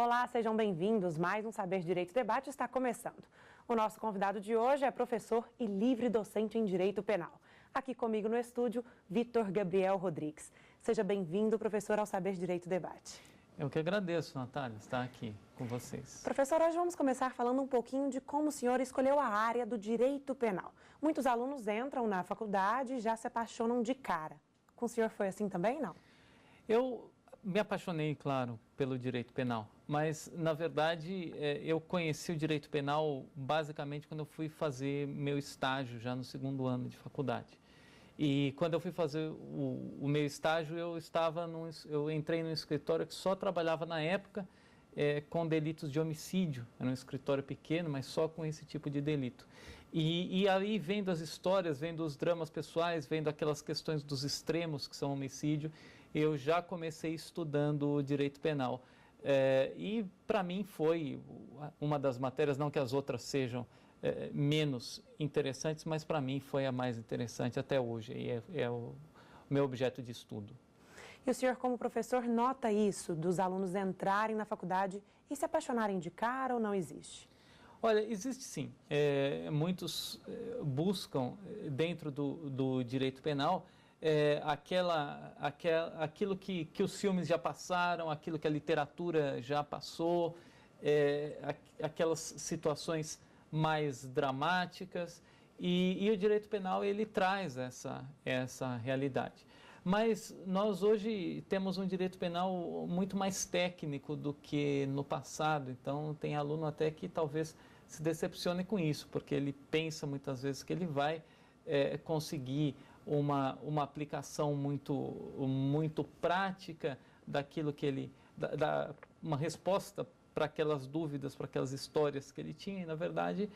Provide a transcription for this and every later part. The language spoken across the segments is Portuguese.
Olá, sejam bem-vindos. Mais um Saber Direito Debate está começando. O nosso convidado de hoje é professor e livre docente em Direito Penal. Aqui comigo no estúdio, Vitor Gabriel Rodrigues. Seja bem-vindo, professor, ao Saber Direito Debate. Eu que agradeço, Natália, estar aqui com vocês. Professor, hoje vamos começar falando um pouquinho de como o senhor escolheu a área do Direito Penal. Muitos alunos entram na faculdade e já se apaixonam de cara. Com o senhor foi assim também, não? Eu me apaixonei, claro, pelo direito penal, mas, na verdade, eu conheci o direito penal basicamente quando eu fui fazer meu estágio, já no segundo ano de faculdade. E quando eu fui fazer o meu estágio, eu entrei num escritório que só trabalhava na época com delitos de homicídio. Era um escritório pequeno, mas só com esse tipo de delito. E aí, vendo as histórias, vendo os dramas pessoais, vendo aquelas questões dos extremos que são homicídio, eu já comecei estudando o direito penal. E para mim foi uma das matérias, não que as outras sejam menos interessantes, mas para mim foi a mais interessante até hoje, e é o meu objeto de estudo. E o senhor, como professor, nota isso, dos alunos entrarem na faculdade e se apaixonarem de cara, ou não existe? Olha, existe sim. Muitos buscam dentro do direito penal aquilo que os filmes já passaram, aquilo que a literatura já passou, aquelas situações mais dramáticas, e o direito penal ele traz essa realidade. Mas nós hoje temos um direito penal muito mais técnico do que no passado, então tem aluno até que talvez se decepcione com isso, porque ele pensa muitas vezes que ele vai conseguir uma aplicação muito prática daquilo que ele, uma resposta para aquelas dúvidas, para aquelas histórias que ele tinha, e na verdade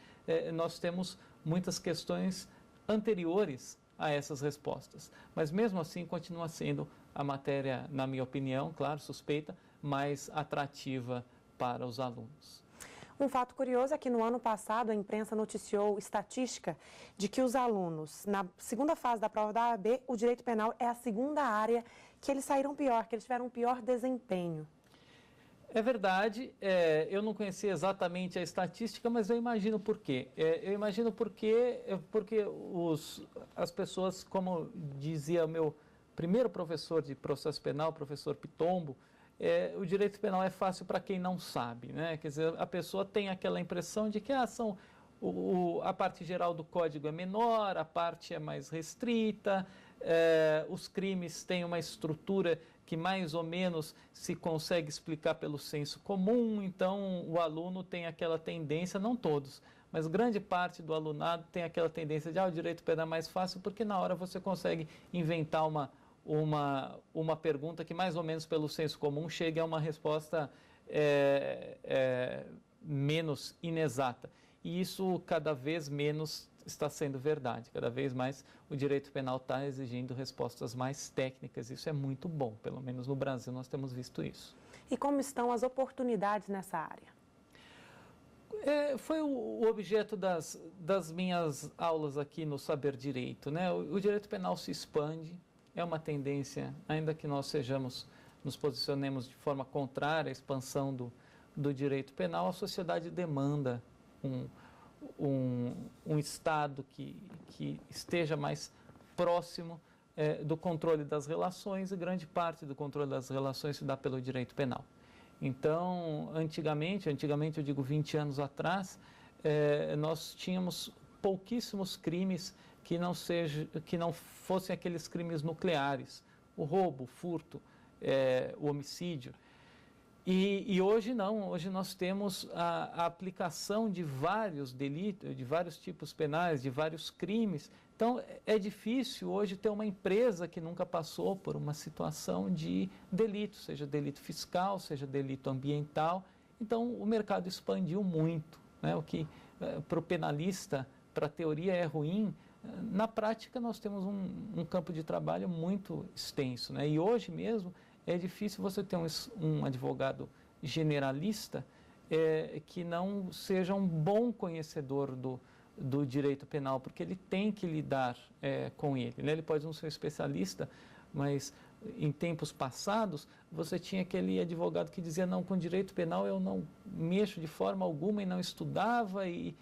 nós temos muitas questões anteriores a essas respostas. Mas mesmo assim continua sendo a matéria, na minha opinião, claro, suspeita, mais atrativa para os alunos. Um fato curioso é que no ano passado a imprensa noticiou estatística de que os alunos, na segunda fase da prova da OAB, o direito penal é a segunda área que eles saíram pior, que eles tiveram um pior desempenho. É verdade, eu não conhecia exatamente a estatística, mas eu imagino por quê. Eu imagino porque as pessoas, como dizia o meu primeiro professor de processo penal, o professor Pitombo, o direito penal é fácil para quem não sabe, né? Quer dizer, a pessoa tem aquela impressão de que a parte geral do código é menor, a parte é mais restrita, os crimes têm uma estrutura que mais ou menos se consegue explicar pelo senso comum, então o aluno tem aquela tendência, não todos, mas grande parte do alunado tem aquela tendência de o direito penal é mais fácil porque na hora você consegue inventar uma pergunta que mais ou menos pelo senso comum chegue a uma resposta menos inexata. E isso cada vez menos está sendo verdade. Cada vez mais o direito penal está exigindo respostas mais técnicas. Isso é muito bom, pelo menos no Brasil nós temos visto isso. E como estão as oportunidades nessa área? Foi o objeto das minhas aulas aqui no Saber Direito, né? O direito penal se expande, é uma tendência, ainda que nós nos posicionemos de forma contrária à expansão do direito penal, a sociedade demanda um Estado que esteja mais próximo do controle das relações, e grande parte do controle das relações se dá pelo direito penal. Então, antigamente eu digo 20 anos atrás, nós tínhamos pouquíssimos crimes que não fossem aqueles crimes nucleares, o roubo, o furto, o homicídio. E hoje não, hoje nós temos a aplicação de vários delitos, de vários tipos penais, de vários crimes. Então é difícil hoje ter uma empresa que nunca passou por uma situação de delito, seja delito fiscal, seja delito ambiental. Então o mercado expandiu muito, né? O que para o penalista, para a teoria é ruim, na prática nós temos um campo de trabalho muito extenso, né? E hoje mesmo é difícil você ter um advogado generalista que não seja um bom conhecedor do direito penal, porque ele tem que lidar com ele, né? Ele pode não ser especialista, mas em tempos passados, você tinha aquele advogado que dizia, não, com direito penal eu não mexo de forma alguma e não estudava, e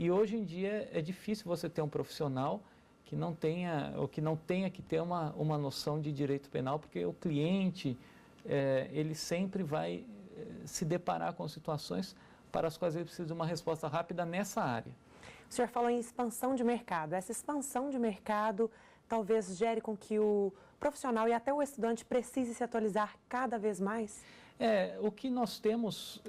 hoje em dia é difícil você ter um profissional que não tenha, ou que não tenha que ter uma noção de direito penal, porque o cliente, ele sempre vai se deparar com situações para as quais ele precisa de uma resposta rápida nessa área. O senhor falou em expansão de mercado. Essa expansão de mercado talvez gere com que o profissional e até o estudante precise se atualizar cada vez mais? O que nós temos,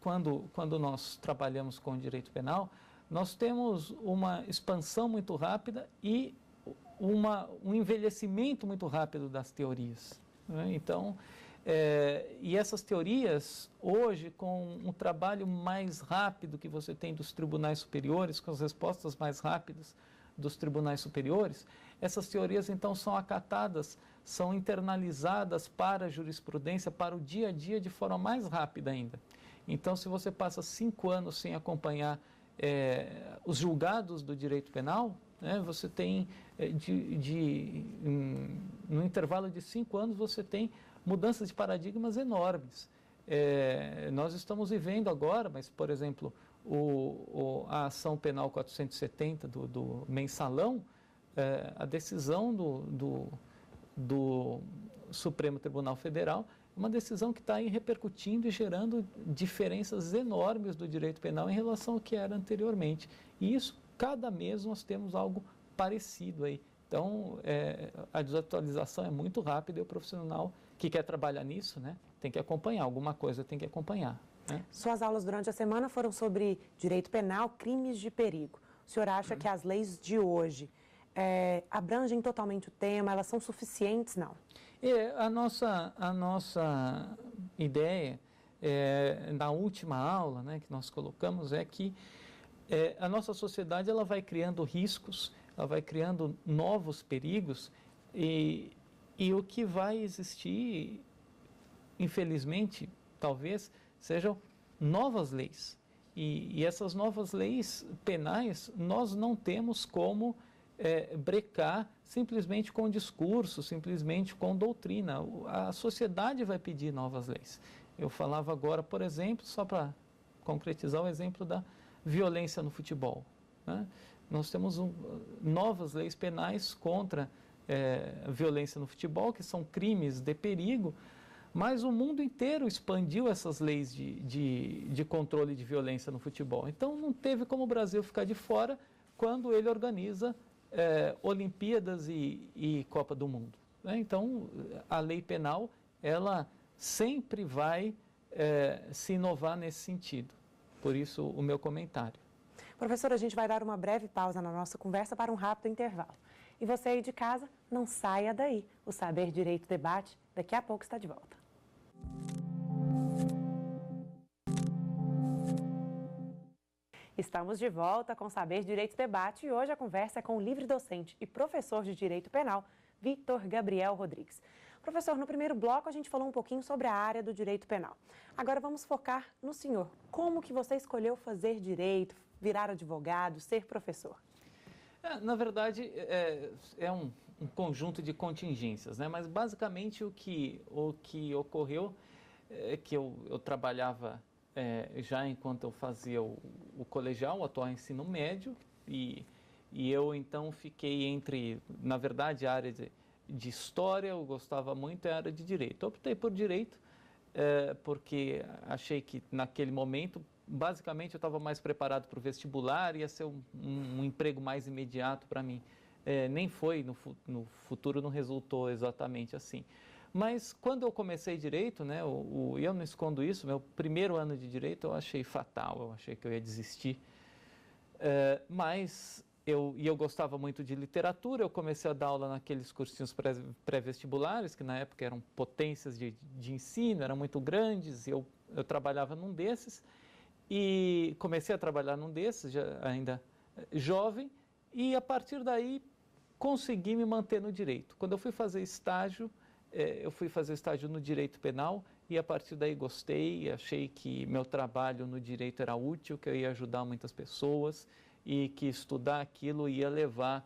quando nós trabalhamos com direito penal, nós temos uma expansão muito rápida e um envelhecimento muito rápido das teorias, né? Então, e essas teorias, hoje, com um trabalho mais rápido que você tem dos tribunais superiores, com as respostas mais rápidas dos tribunais superiores, essas teorias, então, são acatadas, são internalizadas para a jurisprudência, para o dia a dia, de forma mais rápida ainda. Então, se você passa 5 anos sem acompanhar os julgados do direito penal, né, você tem, no intervalo de 5 anos, você tem mudanças de paradigmas enormes. Nós estamos vivendo agora, mas, por exemplo, a ação penal 470 do mensalão, a decisão do Supremo Tribunal Federal, uma decisão que está aí repercutindo e gerando diferenças enormes do direito penal em relação ao que era anteriormente. E isso, cada mês nós temos algo parecido aí. Então, a desatualização é muito rápida e o profissional que quer trabalhar nisso, né, tem que acompanhar, alguma coisa tem que acompanhar, né? Suas aulas durante a semana foram sobre direito penal, crimes de perigo. O senhor acha que as leis de hoje abrangem totalmente o tema, elas são suficientes, não? A nossa ideia, na última aula, né, que nós colocamos, é que a nossa sociedade ela vai criando riscos, ela vai criando novos perigos, e o que vai existir, infelizmente, talvez, sejam novas leis. E essas novas leis penais, nós não temos como brecar simplesmente com discurso, simplesmente com doutrina. A sociedade vai pedir novas leis. Eu falava agora, por exemplo, só para concretizar o exemplo da violência no futebol, né? Nós temos novas leis penais contra violência no futebol, que são crimes de perigo, mas o mundo inteiro expandiu essas leis de controle de violência no futebol. Então, não teve como o Brasil ficar de fora quando ele organiza Olimpíadas e Copa do Mundo, né? Então, a lei penal, ela sempre vai se inovar nesse sentido. Por isso, o meu comentário. Professor, a gente vai dar uma breve pausa na nossa conversa para um rápido intervalo. E você aí de casa, não saia daí. O Saber Direito Debate, daqui a pouco está de volta. Estamos de volta com Saber Direito Debate e hoje a conversa é com o livre docente e professor de Direito Penal, Vitor Gabriel Rodrigues. Professor, no primeiro bloco a gente falou um pouquinho sobre a área do direito penal. Agora vamos focar no senhor. Como que você escolheu fazer direito, virar advogado, ser professor? Na verdade, é um conjunto de contingências, né? Mas basicamente o que ocorreu é que eu trabalhava já enquanto eu fazia o colegial, o atual ensino médio, e eu então fiquei entre, na verdade, a área de história, eu gostava muito, e a área de direito. Eu optei por direito porque achei que naquele momento, basicamente, eu estava mais preparado para o vestibular, ia ser um emprego mais imediato para mim. Nem foi, no futuro não resultou exatamente assim. Mas quando eu comecei direito, né, eu não escondo isso, meu primeiro ano de direito eu achei fatal, eu achei que eu ia desistir. Mas eu gostava muito de literatura, eu comecei a dar aula naqueles cursinhos pré-vestibulares, que na época eram potências de ensino, eram muito grandes, e eu trabalhava num desses. E comecei a trabalhar num desses, ainda jovem, e a partir daí consegui me manter no direito. Quando eu fui fazer estágio no direito penal, e a partir daí gostei, achei que meu trabalho no direito era útil, que eu ia ajudar muitas pessoas e que estudar aquilo ia levar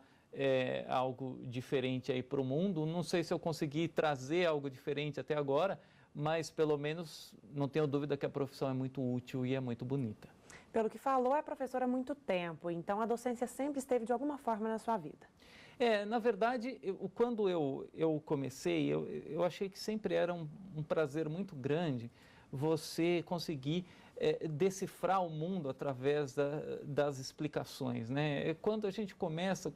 algo diferente aí para o mundo. Não sei se eu consegui trazer algo diferente até agora, mas pelo menos não tenho dúvida que a profissão é muito útil e é muito bonita. Pelo que falou, é professora há muito tempo, então a docência sempre esteve de alguma forma na sua vida. Na verdade, quando eu comecei, eu achei que sempre era um prazer muito grande você conseguir decifrar o mundo através das explicações, né? Quando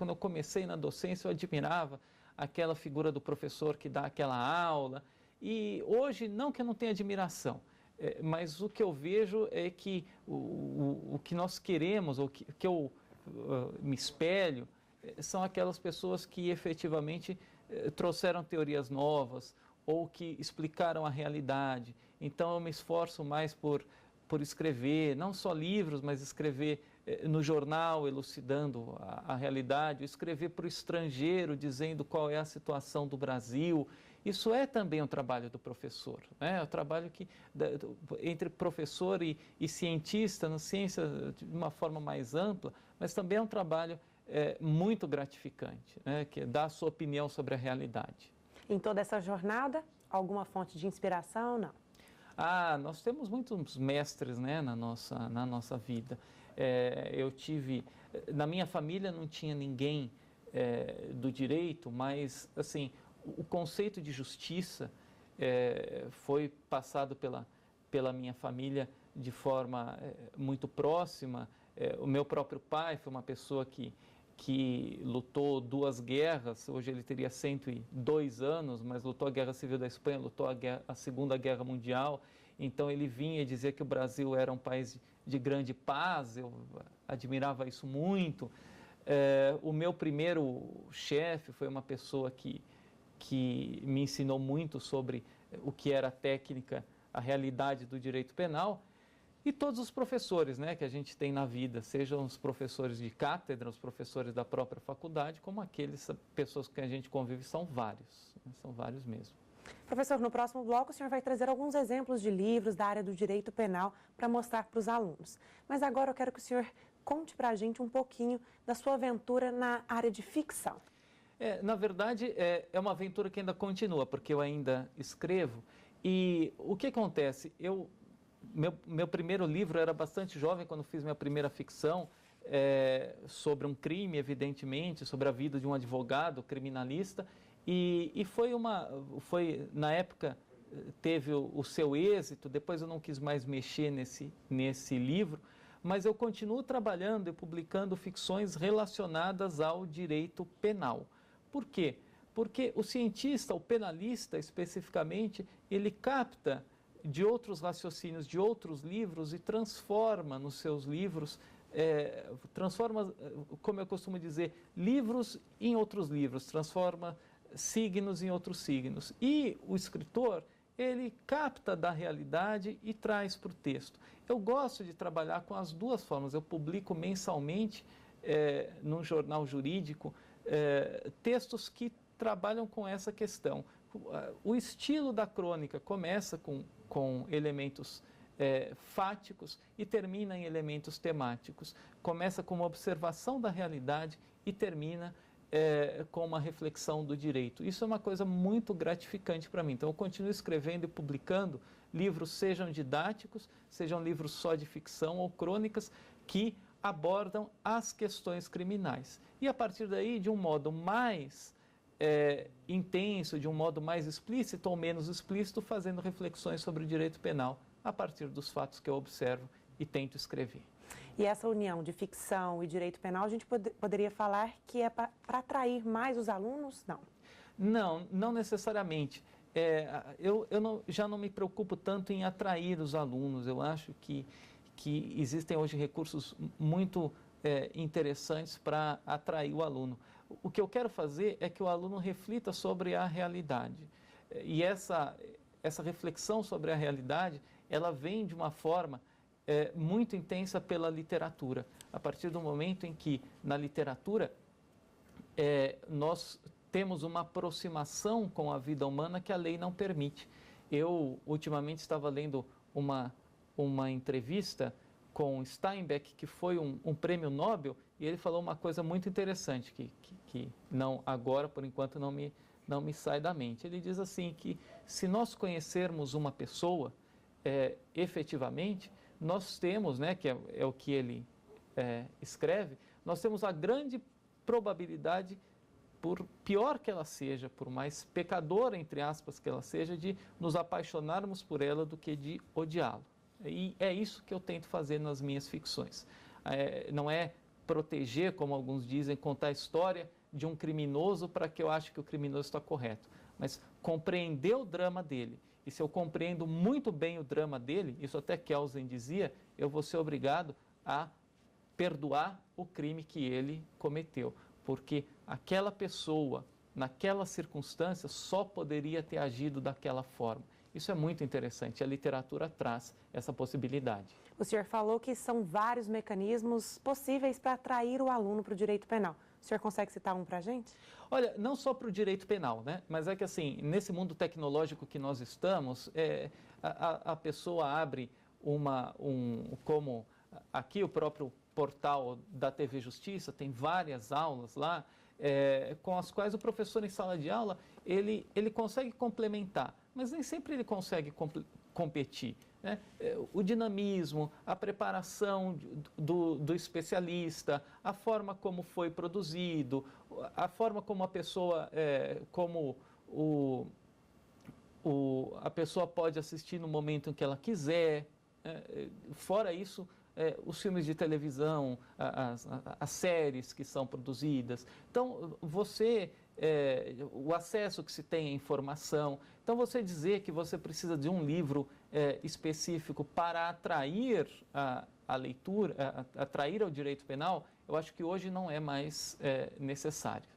eu comecei na docência, eu admirava aquela figura do professor que dá aquela aula, e hoje, não que eu não tenha admiração, mas o que eu vejo é que o que nós queremos, ou que eu me espelho, são aquelas pessoas que efetivamente trouxeram teorias novas ou que explicaram a realidade. Então eu me esforço mais por escrever, não só livros, mas escrever no jornal, elucidando a realidade, escrever para o estrangeiro, dizendo qual é a situação do Brasil. Isso é também um trabalho do professor, né? O trabalho entre professor e cientista, na ciência de uma forma mais ampla, mas também é um trabalho muito gratificante, né? Que é dar a sua opinião sobre a realidade. Em toda essa jornada, alguma fonte de inspiração, não? Nós temos muitos mestres, né, na nossa vida. Na minha família não tinha ninguém do direito, mas assim, o conceito de justiça foi passado pela minha família de forma muito próxima. O meu próprio pai foi uma pessoa que lutou 2 guerras. Hoje ele teria 102 anos, mas lutou a Guerra Civil da Espanha, lutou a Segunda Guerra Mundial. Então ele vinha dizer que o Brasil era um país de grande paz. Eu admirava isso muito. O meu primeiro chefe foi uma pessoa que me ensinou muito sobre o que era a técnica, a realidade do direito penal. E todos os professores, né, que a gente tem na vida, sejam os professores de cátedra, os professores da própria faculdade, como aqueles pessoas com que a gente convive, são vários, né, são vários mesmo. Professor, no próximo bloco o senhor vai trazer alguns exemplos de livros da área do direito penal para mostrar para os alunos. Mas agora eu quero que o senhor conte para a gente um pouquinho da sua aventura na área de ficção. Na verdade, é uma aventura que ainda continua, porque eu ainda escrevo. E o que acontece? Meu primeiro livro era bastante jovem, quando fiz minha primeira ficção, sobre um crime, evidentemente, sobre a vida de um advogado criminalista, e foi na época, teve o seu êxito. Depois eu não quis mais mexer nesse livro, mas eu continuo trabalhando e publicando ficções relacionadas ao direito penal. Por quê? Porque o cientista, o penalista especificamente, ele capta de outros raciocínios, de outros livros, e transforma nos seus livros, transforma, como eu costumo dizer, livros em outros livros, transforma signos em outros signos. E o escritor, ele capta da realidade e traz para o texto. Eu gosto de trabalhar com as duas formas. Eu publico mensalmente, num jornal jurídico, textos que trabalham com essa questão. O estilo da crônica começa com elementos fáticos e termina em elementos temáticos. Começa com uma observação da realidade e termina com uma reflexão do direito. Isso é uma coisa muito gratificante para mim. Então, eu continuo escrevendo e publicando livros, sejam didáticos, sejam livros só de ficção ou crônicas, que abordam as questões criminais. E a partir daí, de um modo mais intenso, de um modo mais explícito ou menos explícito, fazendo reflexões sobre o direito penal a partir dos fatos que eu observo e tento escrever. E essa união de ficção e direito penal, a gente poderia falar que é para atrair mais os alunos? Não. Não necessariamente. Eu já não me preocupo tanto em atrair os alunos. Eu acho que existem hoje recursos muito interessantes para atrair o aluno. O que eu quero fazer é que o aluno reflita sobre a realidade. E essa reflexão sobre a realidade, ela vem de uma forma muito intensa pela literatura. A partir do momento em que, na literatura, nós temos uma aproximação com a vida humana que a lei não permite. Eu, ultimamente, estava lendo uma entrevista com Steinbeck, que foi um prêmio Nobel, e ele falou uma coisa muito interessante, que não agora, por enquanto, não me sai da mente. Ele diz assim que se nós conhecermos uma pessoa, efetivamente, nós temos, né, que é o que ele escreve, nós temos a grande probabilidade, por pior que ela seja, por mais pecadora, entre aspas, que ela seja, de nos apaixonarmos por ela do que de odiá-lo. E é isso que eu tento fazer nas minhas ficções. Não é proteger, como alguns dizem, contar a história de um criminoso para que eu ache que o criminoso está correto, mas compreender o drama dele. E se eu compreendo muito bem o drama dele, isso até Kelsen dizia, eu vou ser obrigado a perdoar o crime que ele cometeu, porque aquela pessoa, naquela circunstância, só poderia ter agido daquela forma. Isso é muito interessante, a literatura traz essa possibilidade. O senhor falou que são vários mecanismos possíveis para atrair o aluno para o direito penal. O senhor consegue citar um para a gente? Olha, não só para o direito penal, né? Mas é que assim, nesse mundo tecnológico que nós estamos, a pessoa abre como aqui o próprio portal da TV Justiça, tem várias aulas lá, com as quais o professor em sala de aula, ele consegue complementar, mas nem sempre ele consegue competir. Né? O dinamismo, a preparação do especialista, a forma como foi produzido, a forma como a pessoa, a pessoa pode assistir no momento em que ela quiser. Fora isso, os filmes de televisão, as séries que são produzidas. Então, o acesso que se tem à informação. Então, você dizer que você precisa de um livro específico para atrair a leitura, atrair ao direito penal, eu acho que hoje não é mais necessário.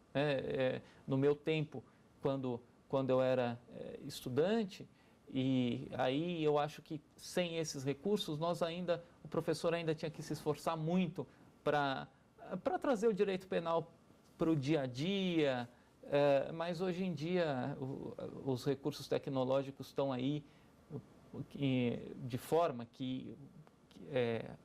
No meu tempo, quando eu era estudante, e aí eu acho que sem esses recursos, o professor ainda tinha que se esforçar muito para trazer o direito penal para o dia a dia, mas hoje em dia os recursos tecnológicos estão aí de forma que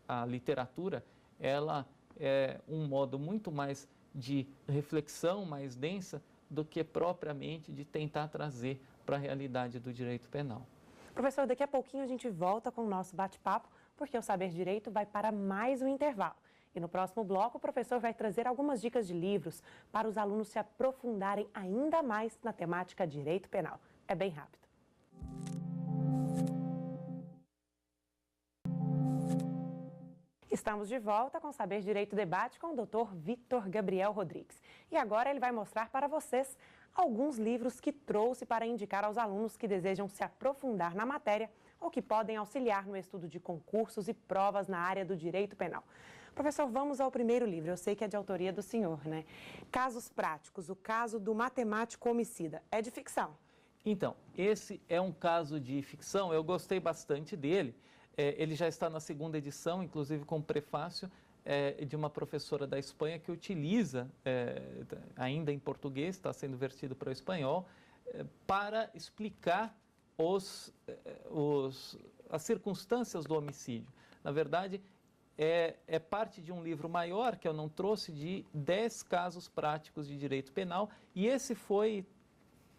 a literatura ela é um modo muito mais de reflexão, mais densa, do que propriamente de tentar trazer para a realidade do direito penal. Professor, daqui a pouquinho a gente volta com o nosso bate-papo, porque o Saber Direito vai para mais um intervalo. E no próximo bloco, o professor vai trazer algumas dicas de livros para os alunos se aprofundarem ainda mais na temática direito penal. É bem rápido. Estamos de volta com Saber Direito Debate com o Dr. Vitor Gabriel Rodrigues. E agora ele vai mostrar para vocês alguns livros que trouxe para indicar aos alunos que desejam se aprofundar na matéria ou que podem auxiliar no estudo de concursos e provas na área do direito penal. Professor, vamos ao primeiro livro. Eu sei que é de autoria do senhor, né? Casos Práticos, o caso do matemático homicida. É de ficção? Então, esse é um caso de ficção. Eu gostei bastante dele. Ele já está na segunda edição, inclusive com prefácio de uma professora da Espanha que utiliza, ainda em português, está sendo vertido para o espanhol, para explicar as circunstâncias do homicídio. Na verdade, é parte de um livro maior que eu não trouxe, de 10 casos práticos de direito penal, e esse foi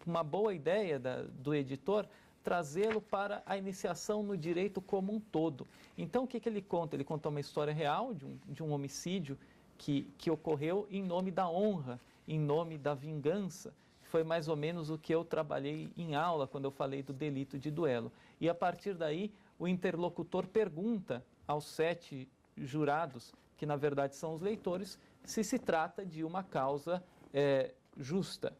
uma boa ideia do editor, trazê-lo para a iniciação no direito como um todo. Então, o que ele conta? Ele conta uma história real de um homicídio que ocorreu em nome da honra, em nome da vingança. Foi mais ou menos o que eu trabalhei em aula quando eu falei do delito de duelo. E a partir daí, o interlocutor pergunta aos 7 jurados, que na verdade são os leitores, se trata de uma causa justa.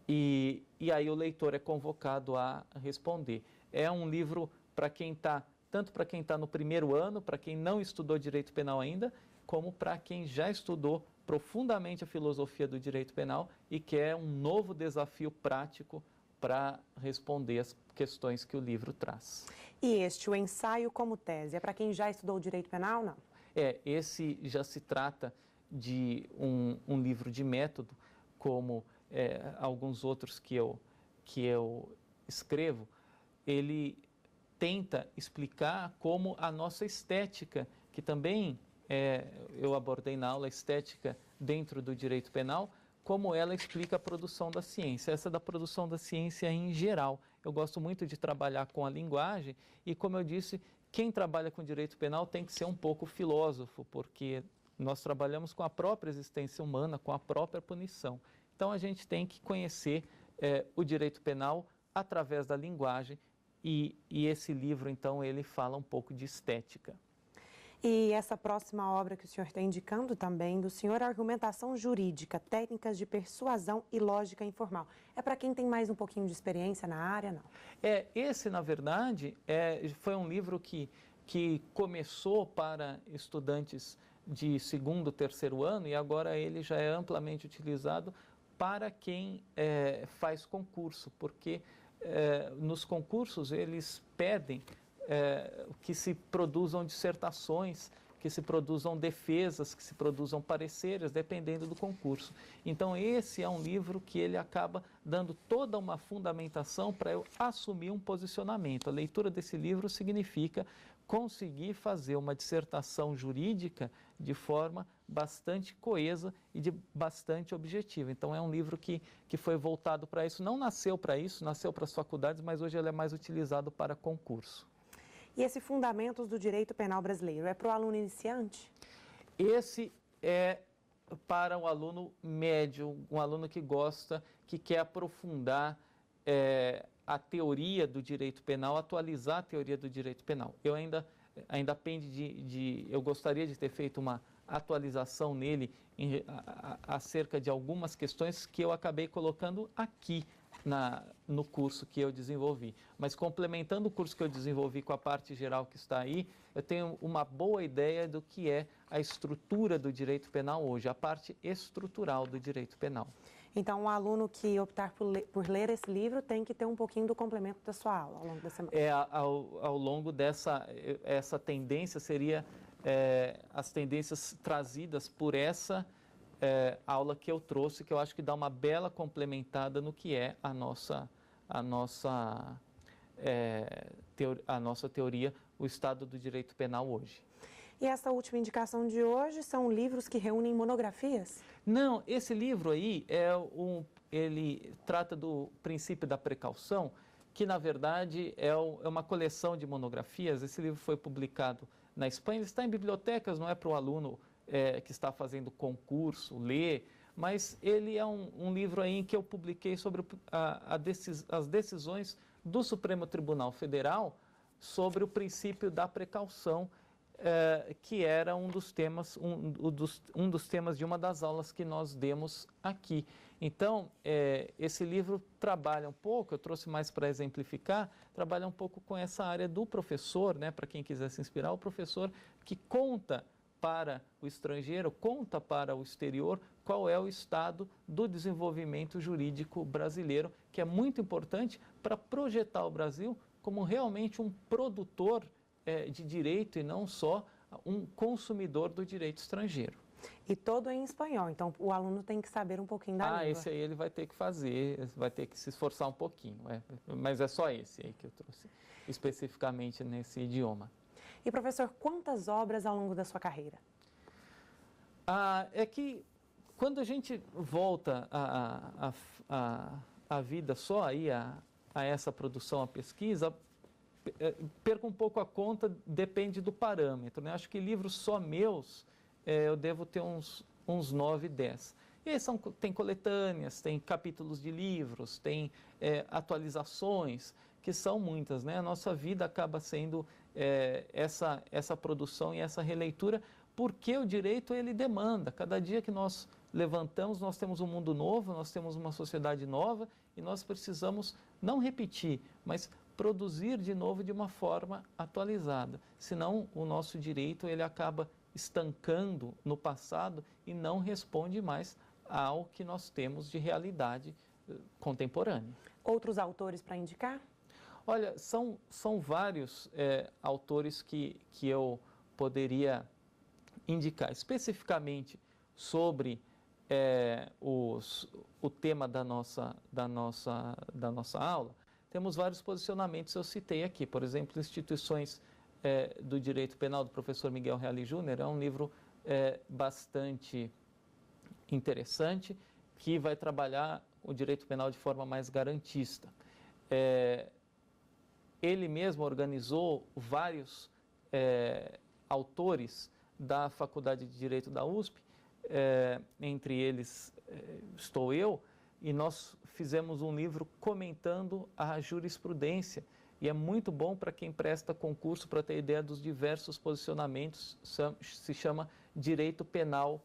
E aí o leitor é convocado a responder. É um livro para quem está, tanto para quem está no primeiro ano, para quem não estudou direito penal ainda, como para quem já estudou profundamente a filosofia do direito penal e quer um novo desafio prático para responder as questões que o livro traz. E o ensaio como tese, é para quem já estudou direito penal, não? Esse já se trata de um livro de método, como alguns outros que eu escrevo. Ele tenta explicar como a nossa estética, que também eu abordei na aula, a estética dentro do direito penal, como ela explica a produção da ciência. Essa da produção da ciência em geral. Eu gosto muito de trabalhar com a linguagem e, como eu disse, quem trabalha com direito penal tem que ser um pouco filósofo, porque nós trabalhamos com a própria existência humana, com a própria punição. Então, a gente tem que conhecer o direito penal através da linguagem e esse livro, então, ele fala um pouco de estética. E essa próxima obra que o senhor está indicando também, do senhor, Argumentação Jurídica, Técnicas de Persuasão e Lógica Informal. É para quem tem mais um pouquinho de experiência na área, não? Esse, na verdade, foi um livro que começou para estudantes de segundo, terceiro ano e agora ele já é amplamente utilizado para quem faz concurso, porque nos concursos eles pedem que se produzam dissertações, que se produzam defesas, que se produzam pareceres, dependendo do concurso. Então, esse é um livro que ele acaba dando toda uma fundamentação para eu assumir um posicionamento. A leitura desse livro significa conseguir fazer uma dissertação jurídica de forma bastante coesa e de bastante objetiva. Então, é um livro que foi voltado para isso. Não nasceu para isso, nasceu para as faculdades, mas hoje ele é mais utilizado para concurso. E esse Fundamentos do Direito Penal Brasileiro, é para o aluno iniciante? Esse é para o aluno médio, um aluno que gosta, que quer aprofundar a teoria do direito penal, atualizar a teoria do direito penal. Eu ainda pende eu gostaria de ter feito uma atualização nele acerca de algumas questões que eu acabei colocando aqui no curso que eu desenvolvi. Mas complementando o curso que eu desenvolvi com a parte geral que está aí, eu tenho uma boa ideia do que é a estrutura do direito penal hoje, a parte estrutural do direito penal. Então, o aluno que optar por ler esse livro tem que ter um pouquinho do complemento da sua aula ao longo da semana. Ao longo essa tendência seria as tendências trazidas por essa aula que eu trouxe, que eu acho que dá uma bela complementada no que é a nossa teoria, o estado do direito penal hoje. E essa última indicação de hoje são livros que reúnem monografias? Não, esse livro aí ele trata do princípio da precaução, que na verdade é uma coleção de monografias. Esse livro foi publicado na Espanha, ele está em bibliotecas, não é para o aluno que está fazendo concurso ler, mas ele é um livro aí em que eu publiquei sobre as decisões do Supremo Tribunal Federal sobre o princípio da precaução, que era um dos temas de uma das aulas que nós demos aqui. Então, esse livro trabalha um pouco, eu trouxe mais para exemplificar, trabalha um pouco com essa área do professor, né, para quem quiser se inspirar, o professor que conta para o estrangeiro, conta para o exterior qual é o estado do desenvolvimento jurídico brasileiro, que é muito importante para projetar o Brasil como realmente um produtor de direito e não só um consumidor do direito estrangeiro. E todo em espanhol, então o aluno tem que saber um pouquinho da língua. Esse aí ele vai ter que fazer, vai ter que se esforçar um pouquinho, mas é só esse aí que eu trouxe especificamente nesse idioma. E professor, quantas obras ao longo da sua carreira? É que quando a gente volta a vida só aí a essa produção, a pesquisa, perco um pouco a conta, depende do parâmetro, né? Acho que livros só meus, eu devo ter uns 9, 10. E aí tem coletâneas, tem capítulos de livros, tem atualizações, que são muitas, né? A nossa vida acaba sendo essa produção e essa releitura, porque o direito ele demanda. Cada dia que nós levantamos, nós temos um mundo novo, nós temos uma sociedade nova e nós precisamos não repetir, mas produzir de novo de uma forma atualizada. Senão o nosso direito ele acaba estancando no passado e não responde mais ao que nós temos de realidade contemporânea. Outros autores para indicar? Olha, são vários autores que eu poderia indicar, especificamente sobre o tema da nossa aula. Temos vários posicionamentos, eu citei aqui, por exemplo, Instituições do Direito Penal, do professor Miguel Reale Júnior, é um livro bastante interessante, que vai trabalhar o direito penal de forma mais garantista. Ele mesmo organizou vários autores da Faculdade de Direito da USP, entre eles estou eu, e nós fizemos um livro comentando a jurisprudência, e é muito bom para quem presta concurso para ter ideia dos diversos posicionamentos. Se chama Direito Penal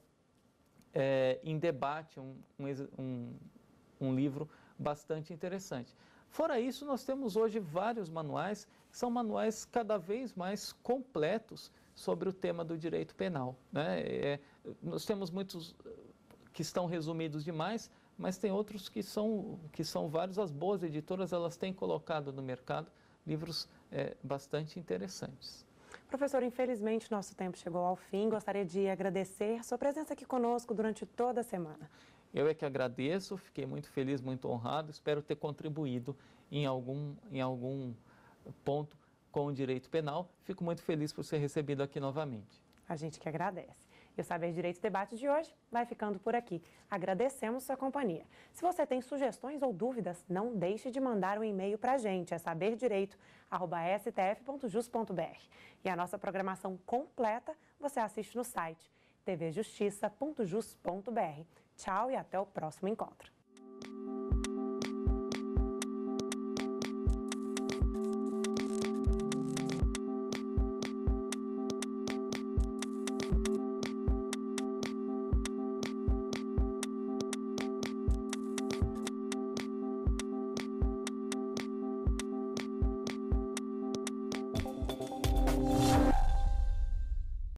em Debate, um livro bastante interessante. Fora isso, nós temos hoje vários manuais, que são manuais cada vez mais completos sobre o tema do direito penal, né? Nós temos muitos que estão resumidos demais, mas tem outros que são vários. As boas editoras, elas têm colocado no mercado livros bastante interessantes. Professor, infelizmente nosso tempo chegou ao fim. Gostaria de agradecer sua presença aqui conosco durante toda a semana. Eu é que agradeço, fiquei muito feliz, muito honrado, espero ter contribuído em algum ponto com o direito penal. Fico muito feliz por ser recebido aqui novamente. A gente que agradece. E o Saber Direito Debate de hoje vai ficando por aqui. Agradecemos sua companhia. Se você tem sugestões ou dúvidas, não deixe de mandar um e-mail para a gente, é saberdireito@stf.jus.br. E a nossa programação completa você assiste no site tvjustiça.jus.br. Tchau e até o próximo encontro.